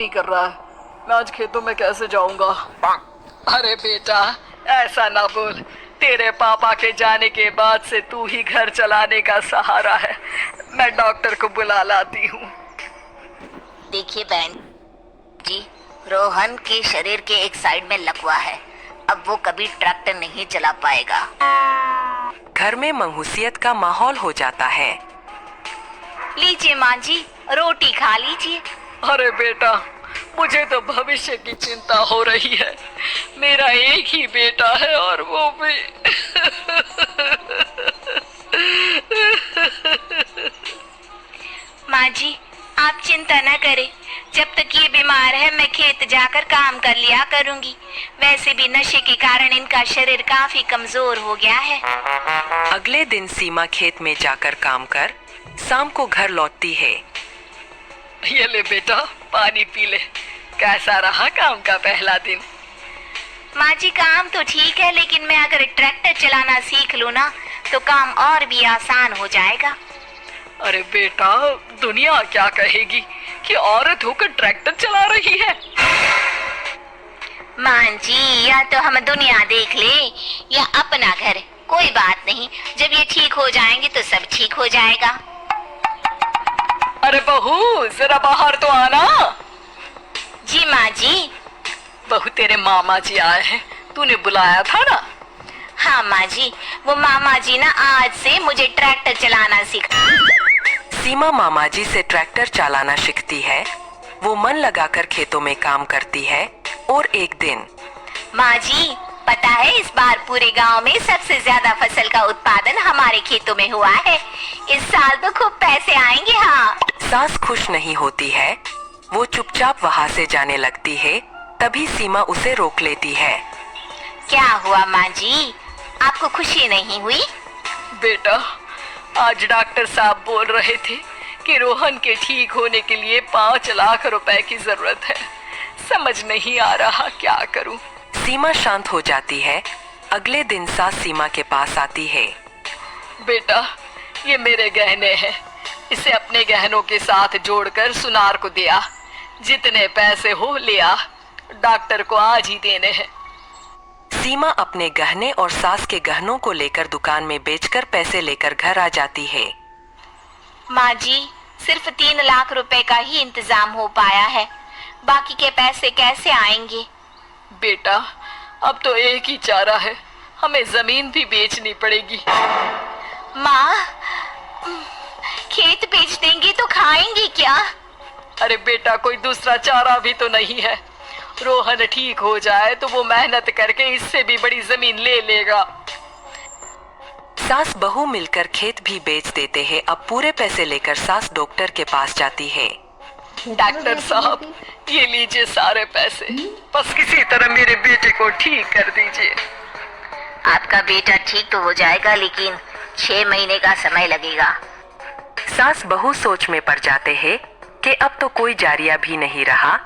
नहीं कर रहा है। मैं आज खेतों में कैसे जाऊंगा? अरे बेटा, ऐसा ना बोल। तेरे पापा के जाने के बाद से तू ही घर चलाने का सहारा है। मैं डॉक्टर को बुला लाती हूँ। देखिए बहन जी, रोहन के शरीर के एक साइड में लकवा है। अब वो कभी ट्रैक्टर नहीं चला पाएगा। घर में मंहूसियत का माहौल हो जाता है। लीजिए माँ जी, रोटी खा लीजिए। अरे बेटा, मुझे तो भविष्य की चिंता हो रही है। मेरा एक ही बेटा है और वो भी माँ जी, आप चिंता न करें। जब तक ये बीमार है मैं खेत जाकर काम कर लिया करूँगी। वैसे भी नशे के कारण इनका शरीर काफी कमजोर हो गया है। अगले दिन सीमा खेत में जाकर काम कर शाम को घर लौटती है। ये ले बेटा, पानी पी ले। कैसा रहा काम का पहला दिन? माँ जी, काम तो ठीक है, लेकिन मैं अगर ट्रैक्टर चलाना सीख लूँ ना तो काम और भी आसान हो जाएगा। अरे बेटा, दुनिया क्या कहेगी कि औरत होकर ट्रैक्टर चला रही है। माँ जी, या तो हम दुनिया देख ले या अपना घर, कोई बात नहीं। जब ये ठीक हो जाएंगे तो सब ठीक हो जाएगा। अरे बहू, जरा बाहर तो आना। जी माँ जी। बहू, तेरे मामा जी आए हैं, तूने बुलाया था ना? हाँ माँ जी, वो मामा जी ना आज से मुझे ट्रैक्टर चलाना सिखा। सीमा मामा जी से ट्रैक्टर चलाना सीखती है। वो मन लगाकर खेतों में काम करती है और एक दिन माँ जी, पता है इस बार पूरे गांव में सबसे ज्यादा फसल का उत्पादन हमारे खेतों में हुआ है। इस साल तो खूब पैसे आएंगे। हाँ। सास खुश नहीं होती है। वो चुपचाप वहाँ से जाने लगती है। तभी सीमा उसे रोक लेती है। क्या हुआ माँ जी, आपको खुशी नहीं हुई? बेटा, आज डॉक्टर साहब बोल रहे थे कि रोहन के ठीक होने के लिए 5 लाख रुपए की जरूरत है। समझ नहीं आ रहा क्या करूं। सीमा शांत हो जाती है। अगले दिन सास सीमा के पास आती है। बेटा, ये मेरे गहने हैं। इसे अपने गहनों के साथ जोड़कर सुनार को दिया। जितने पैसे हो लिया, डॉक्टर को आज ही देने हैं। सीमा अपने गहने और सास के गहनों को लेकर दुकान में बेचकर पैसे लेकर घर आ जाती है। माँ जी, सिर्फ 3 लाख रुपए का ही इंतजाम हो पाया है। बाकी के पैसे कैसे आएंगे? बेटा, अब तो एक ही चारा है, हमें जमीन भी बेचनी पड़ेगी। माँ, खेत बेच देंगे तो खाएंगे क्या? अरे बेटा, कोई दूसरा चारा भी तो नहीं है। रोहन ठीक हो जाए तो वो मेहनत करके इससे भी बड़ी जमीन ले लेगा। सास बहू मिलकर खेत भी बेच देते हैं। अब पूरे पैसे लेकर सास डॉक्टर के पास जाती है। डॉक्टर साहब, ये लीजिए सारे पैसे। बस किसी तरह मेरे बेटे को ठीक कर दीजिए। आपका बेटा ठीक तो हो जाएगा, लेकिन 6 महीने का समय लगेगा। सास बहू सोच में पड़ जाते हैं कि अब तो कोई जारिया भी नहीं रहा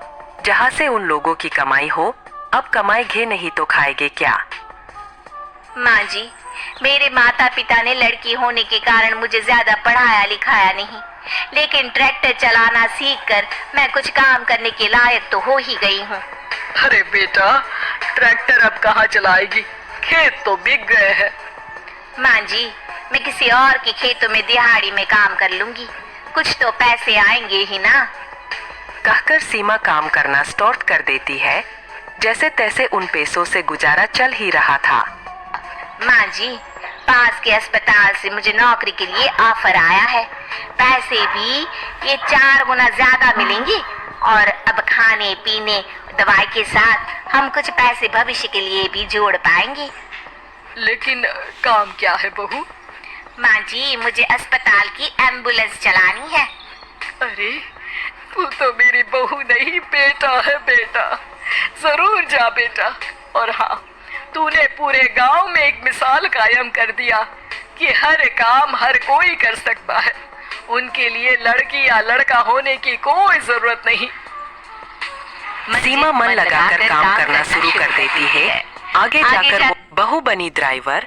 जहाँ से उन लोगों की कमाई हो। अब कमाएंगे नहीं तो खाएंगे क्या? माँ जी, मेरे माता पिता ने लड़की होने के कारण मुझे ज्यादा पढ़ाया लिखाया नहीं, लेकिन ट्रैक्टर चलाना सीखकर मैं कुछ काम करने के लायक तो हो ही गई हूँ। अरे बेटा, ट्रैक्टर अब कहाँ चलाएगी? खेत तो बिक गए हैं। माँ जी, मैं किसी और के खेतों में दिहाड़ी में काम कर लूंगी, कुछ तो पैसे आएंगे ही ना। कहकर सीमा काम करना स्टार्ट कर देती है। जैसे तैसे उन पैसों से गुजारा चल ही रहा था। माँ जी, पास के अस्पताल से मुझे नौकरी के लिए ऑफर आया है। पैसे भी ये 4 गुना ज्यादा मिलेंगे और अब खाने पीने दवाई के साथ हम कुछ पैसे भविष्य के लिए भी जोड़ पाएंगे। लेकिन काम क्या है बहू? माँ जी, मुझे अस्पताल की एम्बुलेंस चलानी है। अरे, तू तो मेरी बहू नहीं, बेटा है। बेटा, जरूर जा बेटा। और हाँ, तूने पूरे गांव में एक मिसाल कायम कर दिया कि हर काम हर कोई कर सकता है। उनके लिए लड़की या लड़का होने की कोई जरूरत नहीं। सीमा मन लगाकर काम करना शुरू कर देती है। आगे जाकर वो बहू बनी ड्राइवर